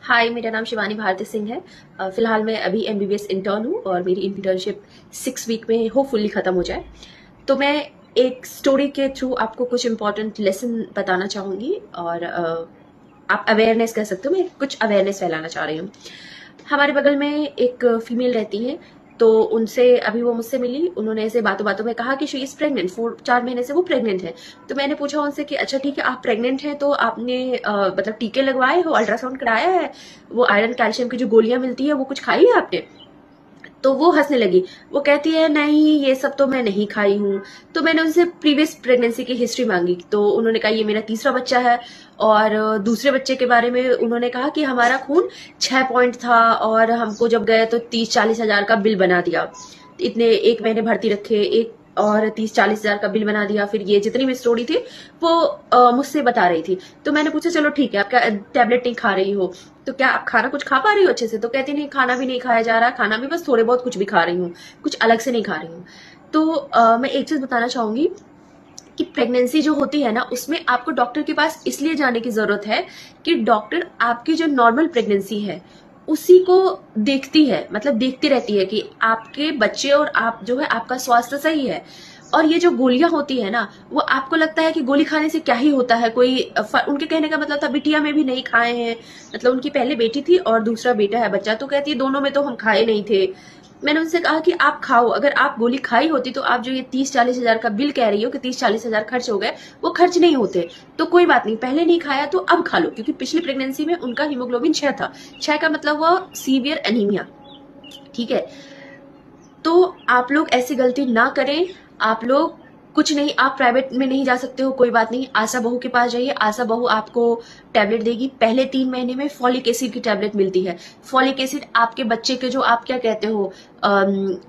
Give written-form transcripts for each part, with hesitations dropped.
हाय, मेरा नाम शिवानी भारती सिंह है। फिलहाल मैं अभी एमबीबीएस इंटर्न हूँ और मेरी इंटर्नशिप 6 वीक में होपफुली ख़त्म हो जाए। तो मैं एक स्टोरी के थ्रू आपको कुछ इम्पोर्टेंट लेसन बताना चाहूँगी और आप अवेयरनेस कह सकते हो, मैं कुछ अवेयरनेस फैलाना चाह रही हूँ। हमारे बगल में एक फीमेल रहती है, तो उनसे अभी वो मुझसे मिली। उन्होंने ऐसे बातों बातों में कहा कि शी इज प्रेग्नेंट, 4 महीने से वो प्रेग्नेंट है। तो मैंने पूछा उनसे कि अच्छा ठीक है, आप प्रेग्नेंट हैं तो आपने मतलब टीके लगवाए हो, अल्ट्रासाउंड कराया है, वो आयरन कैल्शियम की जो गोलियां मिलती है वो कुछ खाई है आपने? तो वो हंसने लगी। वो कहती है नहीं, ये सब तो मैं नहीं खाई हूँ। तो मैंने उनसे प्रीवियस प्रेगनेंसी की हिस्ट्री मांगी, तो उन्होंने कहा ये मेरा तीसरा बच्चा है। और दूसरे बच्चे के बारे में उन्होंने कहा कि हमारा खून 6 पॉइंट था और हमको जब गए तो 30-40 हजार का बिल बना दिया। इतने 1 महीने भर्ती रखे, एक और 30-40 हजार का बिल बना दिया। फिर ये जितनी भी स्टोरी थी वो मुझसे बता रही थी। तो मैंने पूछा चलो ठीक है, आप क्या टैबलेट नहीं खा रही हो, तो क्या आप खाना कुछ खा पा रही हो अच्छे से? तो कहती नहीं, खाना भी नहीं खाया जा रहा, खाना भी बस थोड़े बहुत कुछ भी खा रही हूँ, कुछ अलग से नहीं खा रही हूँ। तो मैं एक चीज बताना चाहूंगी कि प्रेगनेंसी जो होती है ना, उसमें आपको डॉक्टर के पास इसलिए जाने की जरूरत है कि डॉक्टर आपकी जो नॉर्मल प्रेगनेंसी है उसी को देखती है, मतलब देखती रहती है कि आपके बच्चे और आप जो है आपका स्वास्थ्य सही है। और ये जो गोलियां होती है ना, वो आपको लगता है कि गोली खाने से क्या ही होता है, कोई उनके कहने का मतलब था बिटिया में भी नहीं खाए हैं। मतलब उनकी पहले बेटी थी और दूसरा बेटा है बच्चा, तो कहती है दोनों में तो हम खाए नहीं थे। मैंने उनसे कहा कि आप खाओ, अगर आप गोली खाई होती तो आप जो ये 30-40 हजार का बिल कह रही हो कि 30-40 हजार खर्च हो गए, वो खर्च नहीं होते। तो कोई बात नहीं, पहले नहीं खाया तो अब खा लो, क्योंकि पिछली प्रेगनेंसी में उनका हीमोग्लोबिन 6 था। 6 का मतलब हुआ सीवियर एनीमिया। ठीक है, तो आप लोग ऐसी गलती ना करें। आप लोग कुछ नहीं, आप प्राइवेट में नहीं जा सकते हो, कोई बात नहीं, आशा बहू के पास जाइए। आशा बहू आपको टैबलेट देगी। पहले 3 महीने में फॉलिक एसिड की टैबलेट मिलती है। फॉलिक एसिड आपके बच्चे के जो आप क्या कहते हो,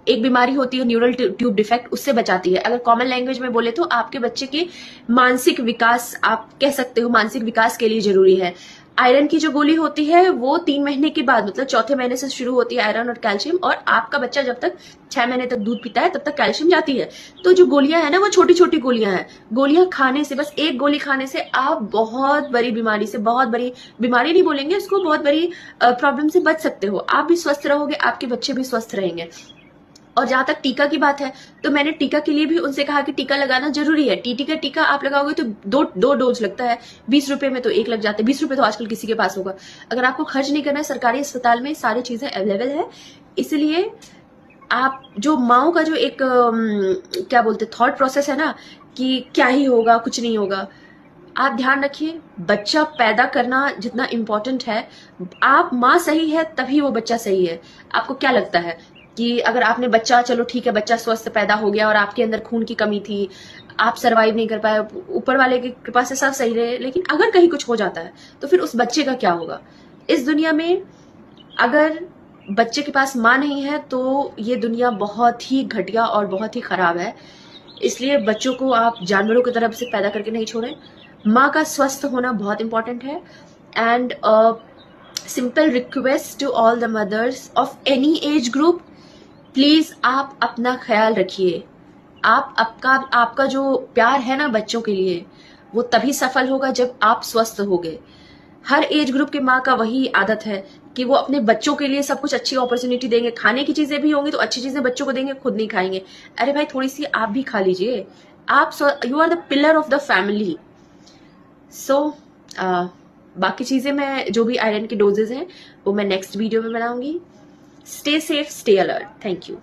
एक बीमारी होती है न्यूरल ट्यूब डिफेक्ट, उससे बचाती है। अगर कॉमन लैंग्वेज में बोले तो आपके बच्चे के मानसिक विकास, आप कह सकते हो मानसिक विकास के लिए जरूरी है। आयरन की जो गोली होती है वो 3 महीने के बाद, मतलब चौथे महीने से शुरू होती है आयरन और कैल्शियम, और आपका बच्चा जब तक 6 महीने तक दूध पीता है तब तक कैल्शियम जाती है। तो जो गोलियां है ना, वो छोटी छोटी गोलियां हैं। गोलियां खाने से, बस एक गोली खाने से आप बहुत बड़ी बीमारी से, बहुत बड़ी बीमारी नहीं बोलेंगे इसको, बहुत बड़ी प्रॉब्लम से बच सकते हो। आप भी स्वस्थ रहोगे, आपके बच्चे भी स्वस्थ रहेंगे। और जहां तक टीका की बात है, तो मैंने टीका के लिए भी उनसे कहा कि टीका लगाना जरूरी है। टीटी का टीका आप लगाओगे तो दो डोज लगता है, 20 रुपए में तो एक लग जाते हैं। 20 रुपए तो आजकल किसी के पास होगा। अगर आपको खर्च नहीं करना है, सरकारी अस्पताल में सारी चीजें अवेलेबल है। इसलिए आप जो माओ का जो एक क्या बोलते थॉट प्रोसेस है ना, कि क्या ही होगा, कुछ नहीं होगा, आप ध्यान रखिए। बच्चा पैदा करना जितना इम्पोर्टेंट है, आप माँ सही है तभी वो बच्चा सही है। आपको क्या लगता है कि अगर आपने बच्चा, चलो ठीक है, बच्चा स्वस्थ पैदा हो गया और आपके अंदर खून की कमी थी, आप सरवाइव नहीं कर पाए, ऊपर वाले की कृपा से सब सही रहे, लेकिन अगर कहीं कुछ हो जाता है तो फिर उस बच्चे का क्या होगा? इस दुनिया में अगर बच्चे के पास माँ नहीं है तो ये दुनिया बहुत ही घटिया और बहुत ही खराब है। इसलिए बच्चों को आप जानवरों की तरफ से पैदा करके नहीं छोड़ें। माँ का स्वस्थ होना बहुत इंपॉर्टेंट है। And simple request to all the mothers of any age group, please आप अपना ख्याल रखिए। आप आपका जो प्यार है ना बच्चों के लिए, वो तभी सफल होगा जब आप स्वस्थ होगे। हर एज ग्रुप के माँ का वही आदत है कि वो अपने बच्चों के लिए सब कुछ अच्छी अपॉर्चुनिटी देंगे। खाने की चीजें भी होंगी तो अच्छी चीजें बच्चों को देंगे, खुद नहीं खाएंगे। अरे भाई, थोड़ी सी आप भी खा लीजिए। आप, you are the pillar of the family. So बाकी चीजें मैं, जो भी आयरन की डोजेज हैं वो मैं नेक्स्ट वीडियो में बनाऊंगी। Stay safe, stay alert. Thank you.